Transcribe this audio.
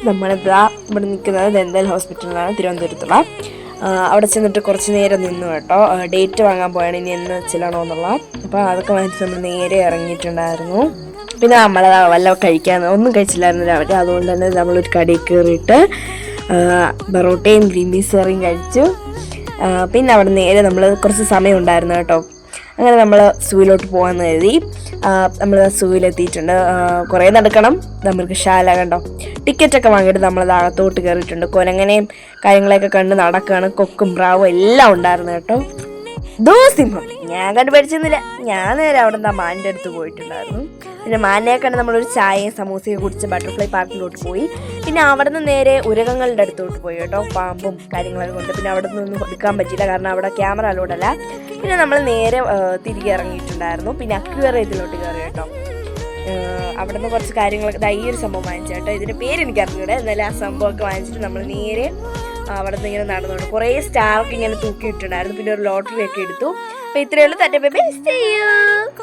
നമ്മളിതാ ഇവിടെ നിൽക്കുന്നത് ദന്തൽ ഹോസ്പിറ്റലിലാണ്, തിരുവനന്തപുരത്തുള്ള. അവിടെ ചെന്നിട്ട് കുറച്ച് നേരം നിന്നു കേട്ടോ. ഡേറ്റ് വാങ്ങാൻ പോയാണ്, ഇനി എന്ന് വെച്ചിലാണോ എന്നുള്ള. അപ്പോൾ അതൊക്കെ വാങ്ങിച്ച് നമ്മൾ നേരെ ഇറങ്ങിയിട്ടുണ്ടായിരുന്നു. പിന്നെ നമ്മൾ വല്ല ഒന്നും കഴിച്ചില്ലായിരുന്നു രാവിലെ. അതുകൊണ്ട് തന്നെ നമ്മളൊരു കടയിൽ കയറിയിട്ട് ബറോട്ടയും ഗ്രീൻ പീസ് കറിയും കഴിച്ചു. പിന്നെ അവിടെ നേരെ നമ്മൾ കുറച്ച് സമയം ഉണ്ടായിരുന്നു കേട്ടോ. അങ്ങനെ നമ്മൾ സൂവിലോട്ട് പോകാമെന്ന് കരുതി. നമ്മൾ സൂവിലെത്തിയിട്ടുണ്ട്. കുറേ നടക്കണം. നമ്മൾക്ക് ശാല കണ്ടോ, ടിക്കറ്റൊക്കെ വാങ്ങിയിട്ട് നമ്മളത് അകത്തോട്ട് കയറിയിട്ടുണ്ട്. കുരങ്ങനെയും കാര്യങ്ങളെയൊക്കെ കണ്ട് നടക്കുകയാണ്. കൊക്കും പ്രാവും എല്ലാം ഉണ്ടായിരുന്നു കേട്ടോ. സിംഹം ഞാൻ കണ്ടുപിടിച്ചെന്നില്ല. ഞാൻ നേരെ അവിടെ നിന്ന് മാനിൻ്റെ അടുത്ത് പോയിട്ടുണ്ടായിരുന്നു. പിന്നെ മാനിനെ കണ്ട് നമ്മളൊരു ചായയും സമൂസയും കുടിച്ച് ബട്ടർഫ്ലൈ പാർക്കിലോട്ട് പോയി. പിന്നെ അവിടെ നിന്ന് നേരെ ഉരകങ്ങളുടെ അടുത്തോട്ട് പോയി കേട്ടോ, പാമ്പും കാര്യങ്ങളൊക്കെ കൊണ്ട്. പിന്നെ അവിടെ നിന്നൊന്നും എടുക്കാൻ പറ്റിയില്ല, കാരണം അവിടെ ക്യാമറ അലോഡല്ല. പിന്നെ നമ്മൾ നേരെ തിരികെ ഇറങ്ങിയിട്ടുണ്ടായിരുന്നു. പിന്നെ അക്വേറിയത്തിലോട്ട് കയറി കേട്ടോ. അവിടെ നിന്ന് കുറച്ച് കാര്യങ്ങളൊക്കെ ഈ ഒരു സംഭവം വാങ്ങിച്ചു കേട്ടോ. ഇതിൻ്റെ പേര് എനിക്ക് അറിഞ്ഞൂടെ. എന്നാലും ആ സംഭവമൊക്കെ വാങ്ങിച്ചിട്ട് നമ്മൾ നേരെ അവിടെ നിന്ന് ഇങ്ങനെ നടന്നുകൊണ്ട് കുറേ സ്റ്റാർക്ക് ഇങ്ങനെ തൂക്കിയിട്ടുണ്ടായിരുന്നു. പിന്നെ ഒരു ലോട്ടറി ഒക്കെ എടുത്തു. അപ്പോൾ ഇത്രയേ ഉള്ളൂ. തന്റെ ബൈ, ബൈ, see you.